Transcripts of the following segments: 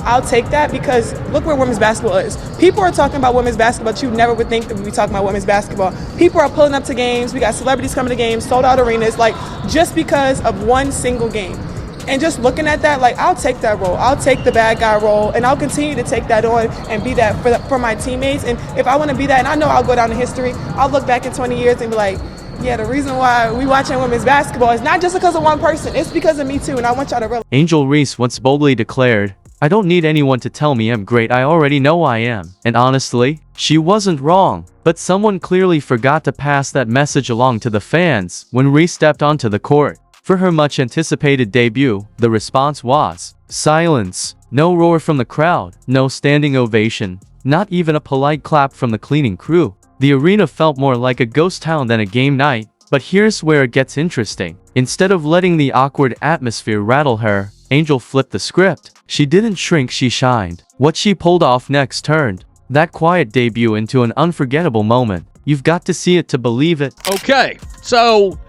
I'll take that because look where women's basketball is. People are talking about women's basketball, but you never would think that we'd be talking about women's basketball. People are pulling up to games. We got celebrities coming to games, sold out arenas, like just because of one single game. And just looking at that, like, I'll take that role. I'll take the bad guy role, and I'll continue to take that on and be that for my teammates. And if I want to be that, and I know I'll go down in history, I'll look back in 20 years and be like, yeah, the reason why we watching women's basketball is not just because of one person. It's because of me, too, and I want y'all to realize. Angel Reese once boldly declared, "I don't need anyone to tell me I'm great, I already know I am." And honestly, she wasn't wrong. But someone clearly forgot to pass that message along to the fans when Reese stepped onto the court. For her much-anticipated debut, the response was silence. No roar from the crowd, no standing ovation, not even a polite clap from the cleaning crew. The arena felt more like a ghost town than a game night. But here's where it gets interesting. Instead of letting the awkward atmosphere rattle her, Angel flipped the script. She didn't shrink, she shined. What she pulled off next turned that quiet debut into an unforgettable moment. You've got to see it to believe it. Okay, so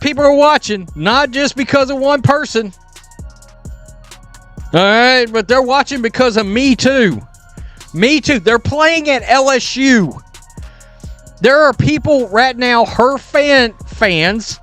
people are watching, not just because of one person. All right, but they're watching because of me too. Me too. They're playing at LSU. There are people right now, her fans.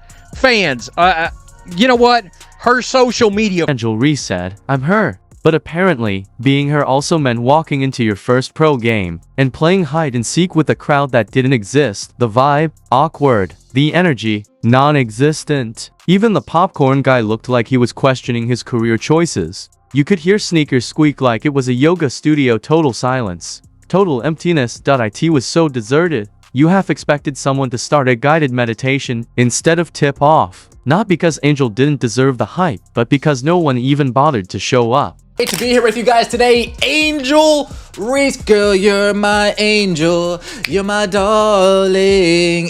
You know what? Her social media. Angel Reese said, "I'm her." But apparently, being her also meant walking into your first pro game and playing hide and seek with a crowd that didn't exist. The vibe, awkward. The energy, non-existent. Even the popcorn guy looked like he was questioning his career choices. You could hear sneakers squeak like it was a yoga studio. Total silence. Total emptiness. It was so deserted. You half expected someone to start a guided meditation instead of tip off. Not because Angel didn't deserve the hype, but because no one even bothered to show up. Great to be here with you guys today. Angel Reese, girl, you're my angel, you're my darling.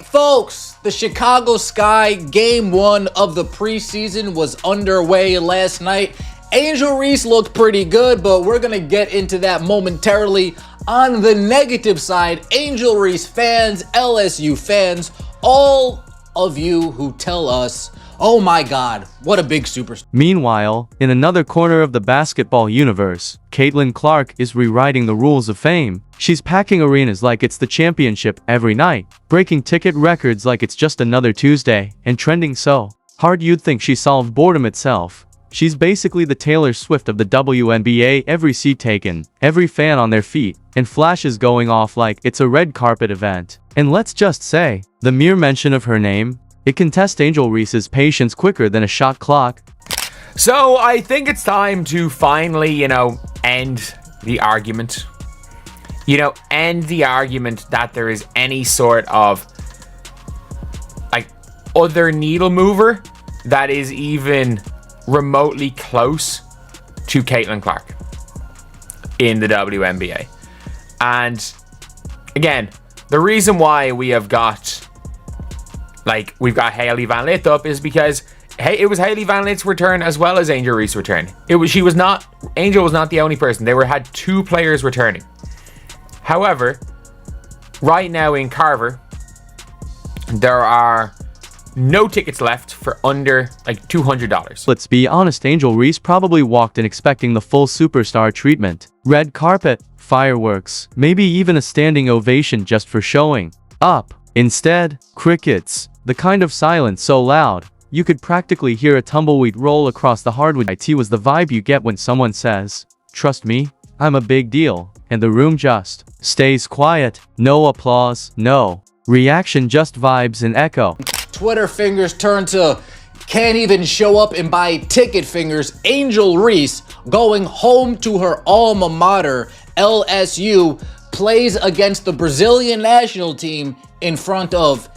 Folks, the Chicago Sky Game 1 of the preseason was underway last night. Angel Reese looked pretty good, but we're gonna get into that momentarily. On the negative side, Angel Reese fans, LSU fans, all of you who tell us, oh my God, what a big superstar. Meanwhile, in another corner of the basketball universe, Caitlyn Clark is rewriting the rules of fame. She's packing arenas like it's the championship every night, breaking ticket records like it's just another Tuesday, and trending so hard you'd think she solved boredom itself. She's basically the Taylor Swift of the WNBA, every seat taken, every fan on their feet, and flashes going off like it's a red carpet event. And let's just say, the mere mention of her name, it can test Angel Reese's patience quicker than a shot clock. So I think it's time to finally, end the argument. End the argument that there is any sort of, other needle mover that is even remotely close to Caitlyn Clark in the WNBA. And again, the reason why we have got we've got Hailey Van Lith up is because it was Hailey Van Lith's return as well as Angel Reese's return. Angel was not the only person. They had two players returning. However, right now in Carver, there are no tickets left for under $200. Let's be honest, Angel Reese probably walked in expecting the full superstar treatment. Red carpet, fireworks, maybe even a standing ovation just for showing up. Instead, crickets. The kind of silence so loud, you could practically hear a tumbleweed roll across the hardwood. It was the vibe you get when someone says, "Trust me, I'm a big deal," and the room just stays quiet. No applause, no reaction, just vibes and echo. Twitter fingers turn to can't even show up and buy ticket fingers. Angel Reese going home to her alma mater, LSU, plays against the Brazilian national team in front of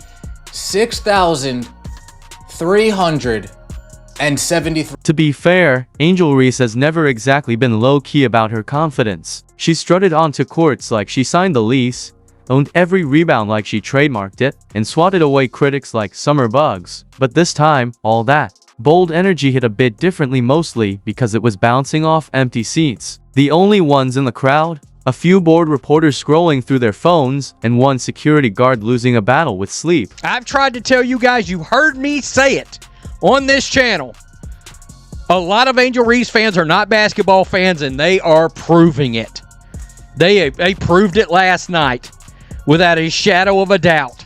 6,373. To be fair, Angel Reese has never exactly been low-key about her confidence. She strutted onto courts like she signed the lease, owned every rebound like she trademarked it, and swatted away critics like summer bugs. But this time, all that bold energy hit a bit differently, mostly because it was bouncing off empty seats. The only ones in the crowd? A few bored reporters scrolling through their phones, and one security guard losing a battle with sleep. I've tried to tell you guys, you heard me say it on this channel. A lot of Angel Reese fans are not basketball fans, and they are proving it. They proved it last night without a shadow of a doubt.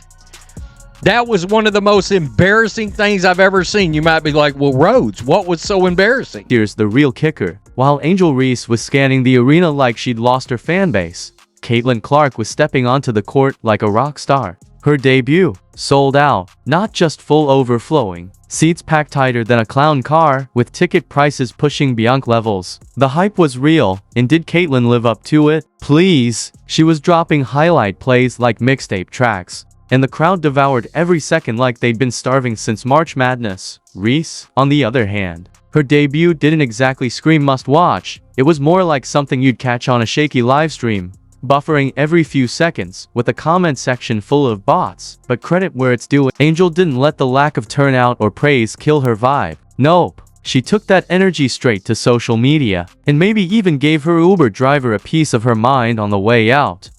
That was one of the most embarrassing things I've ever seen. You might be like, well, Rhodes, what was so embarrassing? Here's the real kicker. While Angel Reese was scanning the arena like she'd lost her fan base, Caitlyn Clark was stepping onto the court like a rock star. Her debut, sold out, not just full overflowing, seats packed tighter than a clown car, with ticket prices pushing beyond levels. The hype was real, and did Caitlyn live up to it? Please. She was dropping highlight plays like mixtape tracks, and the crowd devoured every second like they'd been starving since March Madness. Reese, on the other hand, her debut didn't exactly scream must-watch. It was more like something you'd catch on a shaky livestream, buffering every few seconds, with a comment section full of bots. But credit where it's due, Angel didn't let the lack of turnout or praise kill her vibe. Nope. She took that energy straight to social media, and maybe even gave her Uber driver a piece of her mind on the way out.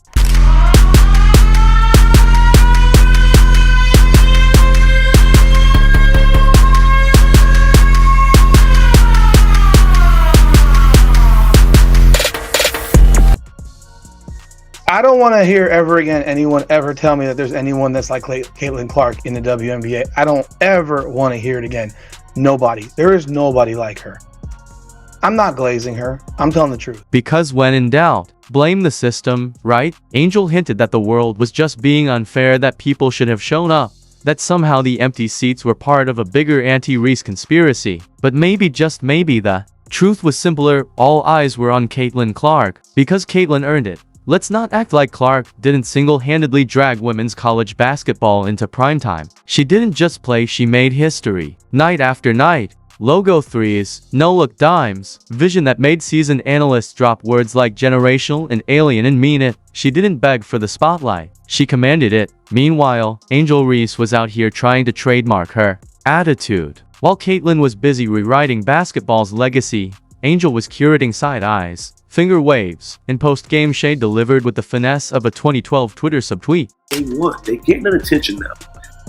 I don't want to hear ever again anyone ever tell me that there's anyone that's like Caitlyn Clark in the WNBA. I don't ever want to hear it again. Nobody. There is nobody like her. I'm not glazing her. I'm telling the truth. Because when in doubt, blame the system, right? Angel hinted that the world was just being unfair, that people should have shown up, that somehow the empty seats were part of a bigger anti-Reese conspiracy. But maybe, just maybe, the truth was simpler. All eyes were on Caitlyn Clark, because Caitlyn earned it. Let's not act like Clark didn't single-handedly drag women's college basketball into primetime. She didn't just play, she made history. Night after night. Logo threes, no-look dimes, vision that made seasoned analysts drop words like generational and alien and mean it. She didn't beg for the spotlight, she commanded it. Meanwhile, Angel Reese was out here trying to trademark her attitude. While Caitlyn was busy rewriting basketball's legacy, Angel was curating side eyes, finger waves, and post-game shade delivered with the finesse of a 2012 Twitter subtweet. They're getting that attention now.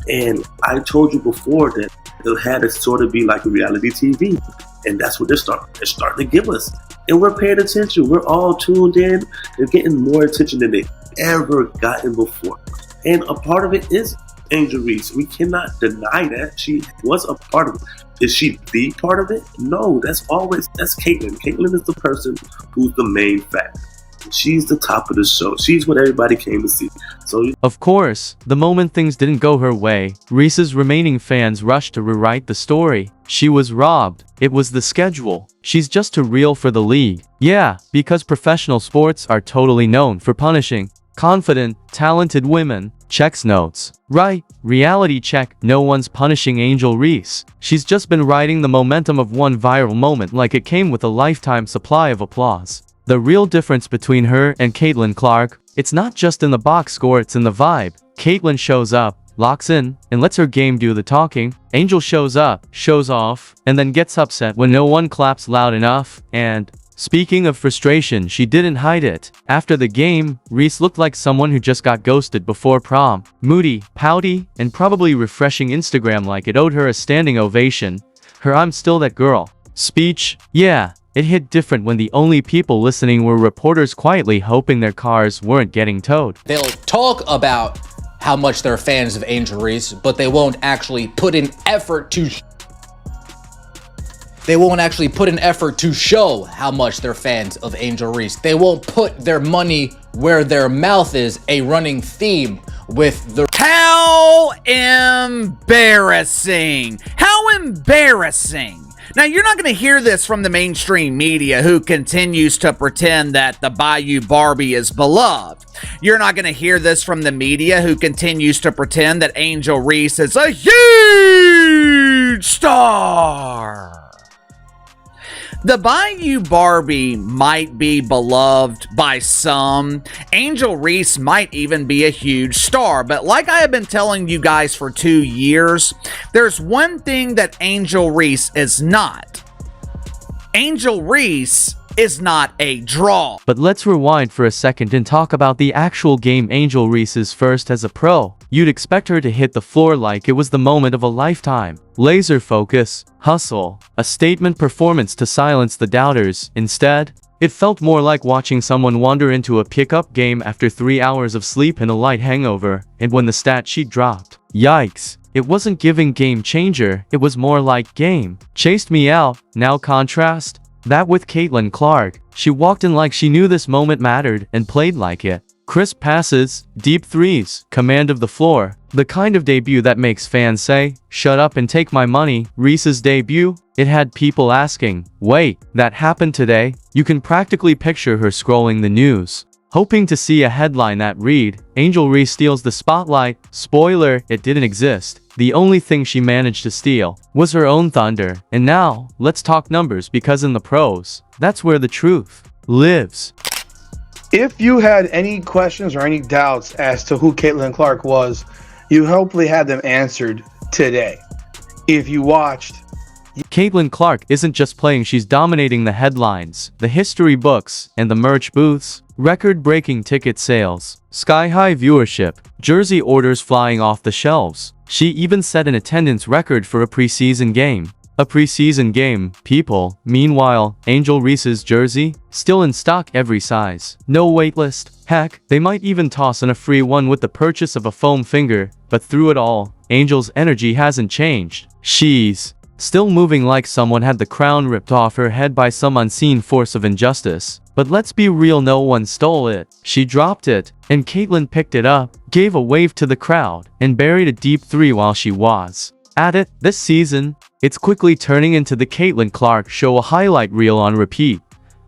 And I told you before that it had to sort of be like a reality TV. And that's what they're starting to give us. And we're paying attention. We're all tuned in. They're getting more attention than they've ever gotten before. And a part of it is Angel Reese. We cannot deny that. She was a part of it. Is she the part of it? No, that's Caitlyn. Caitlyn is the person who's the main factor. She's the top of the show. She's what everybody came to see. So, of course, the moment things didn't go her way, Reese's remaining fans rushed to rewrite the story. She was robbed. It was the schedule. She's just too real for the league. Yeah, because professional sports are totally known for punishing confident, talented women. Checks notes. Right, reality check. No one's punishing Angel Reese. She's just been riding the momentum of one viral moment like it came with a lifetime supply of applause. The real difference between her and Caitlyn Clark, it's not just in the box score, it's in the vibe. Caitlyn shows up, locks in, and lets her game do the talking. Angel shows up, shows off, and then gets upset when no one claps loud enough. And speaking of frustration, she didn't hide it. After the game, Reese looked like someone who just got ghosted before prom. Moody, pouty, and probably refreshing Instagram like it owed her a standing ovation. Her "I'm still that girl" speech, yeah, it hit different when the only people listening were reporters quietly hoping their cars weren't getting towed. They'll talk about how much they're fans of Angel Reese, but they won't actually put in effort to show how much they're fans of Angel Reese. They won't put their money where their mouth is, a running theme with the... How embarrassing! How embarrassing! Now, you're not going to hear this from the mainstream media, who continues to pretend that the Bayou Barbie is beloved. You're not going to hear this from the media, who continues to pretend that Angel Reese is a huge star. The Bayou Barbie might be beloved by some. Angel Reese might even be a huge star. But like I have been telling you guys for 2 years, there's one thing that Angel Reese is not. Angel Reese is not a draw. But let's rewind for a second and talk about the actual game Angel Reese is first as a pro. you'd expect her to hit the floor like it was the moment of a lifetime. Laser focus, hustle, a statement performance to silence the doubters. Instead, it felt more like watching someone wander into a pickup game after 3 hours of sleep and a light hangover, and when the stat sheet dropped, yikes. It wasn't giving game changer, it was more like game chased me out. Now contrast that with Caitlyn Clark. She walked in like she knew this moment mattered and played like it. Crisp passes, deep threes, command of the floor. The kind of debut that makes fans say, "Shut up and take my money." Reese's debut, it had people asking, "Wait, that happened today?" You can practically picture her scrolling the news, hoping to see a headline that read, "Angel Reese steals the spotlight." Spoiler, it didn't exist. The only thing she managed to steal was her own thunder. And now, let's talk numbers, because in the pros, that's where the truth lives. If you had any questions or any doubts as to who Caitlyn Clark was, you hopefully had them answered today. If you watched, Caitlyn Clark isn't just playing, she's dominating the headlines, the history books, and the merch booths. Record-breaking ticket sales, sky-high viewership, jersey orders flying off the shelves. She even set an attendance record for a preseason game. A preseason game, people. Meanwhile, Angel Reese's jersey, still in stock every size. No waitlist. Heck, they might even toss in a free one with the purchase of a foam finger. But through it all, Angel's energy hasn't changed. She's still moving like someone had the crown ripped off her head by some unseen force of injustice. But let's be real, no one stole it. She dropped it, and Caitlyn picked it up, gave a wave to the crowd, and buried a deep three while she was at it. This season, it's quickly turning into the Caitlyn Clark show, a highlight reel on repeat,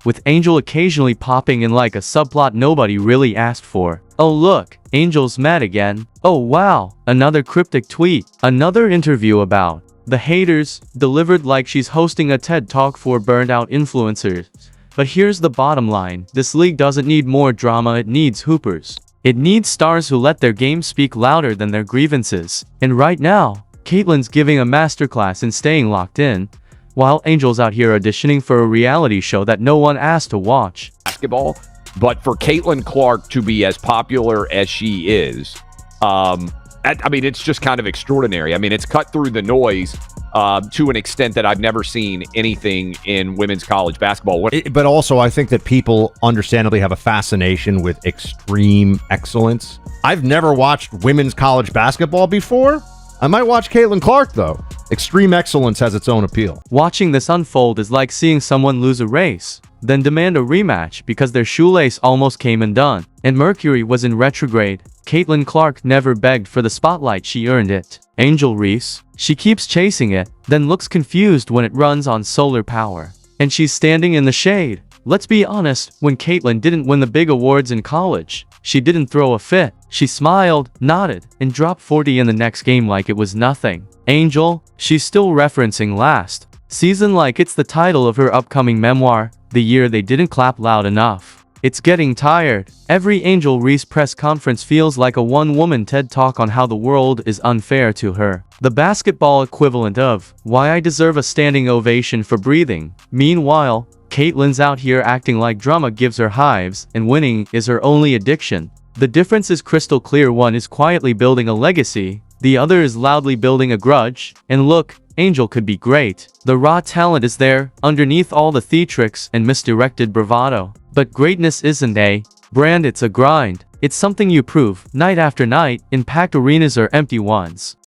with Angel occasionally popping in like a subplot nobody really asked for. Oh look, Angel's mad again. Oh wow, another cryptic tweet. Another interview about the haters, delivered like she's hosting a TED Talk for burned out influencers. But here's the bottom line, this league doesn't need more drama, it needs hoopers. It needs stars who let their game speak louder than their grievances. And right now, Caitlyn's giving a masterclass in staying locked in, while Angel's out here auditioning for a reality show that no one asked to watch. Basketball, but for Caitlyn Clark to be as popular as she is, I mean, it's just kind of extraordinary. I mean, it's cut through the noise to an extent that I've never seen anything in women's college basketball. But also, I think that people understandably have a fascination with extreme excellence. I've never watched women's college basketball before. I might watch Caitlyn Clark, though. Extreme excellence has its own appeal. Watching this unfold is like seeing someone lose a race, then demand a rematch because their shoelace almost came undone, and Mercury was in retrograde. Caitlyn Clark never begged for the spotlight, she earned it. Angel Reese, she keeps chasing it, then looks confused when it runs on solar power. And she's standing in the shade. Let's be honest, when Caitlyn didn't win the big awards in college, she didn't throw a fit. She smiled, nodded, and dropped 40 in the next game like it was nothing. Angel, she's still referencing last season like it's the title of her upcoming memoir, The Year They Didn't Clap Loud Enough. It's getting tired. Every Angel Reese press conference feels like a one-woman TED Talk on how the world is unfair to her. The basketball equivalent of, "Why I deserve a standing ovation for breathing." Meanwhile, Caitlyn's out here acting like drama gives her hives, and winning is her only addiction. The difference is crystal clear. One is quietly building a legacy, the other is loudly building a grudge. And look, Angel could be great. The raw talent is there, underneath all the theatrics and misdirected bravado. But greatness isn't a brand, it's a grind. It's something you prove, night after night, in packed arenas or empty ones.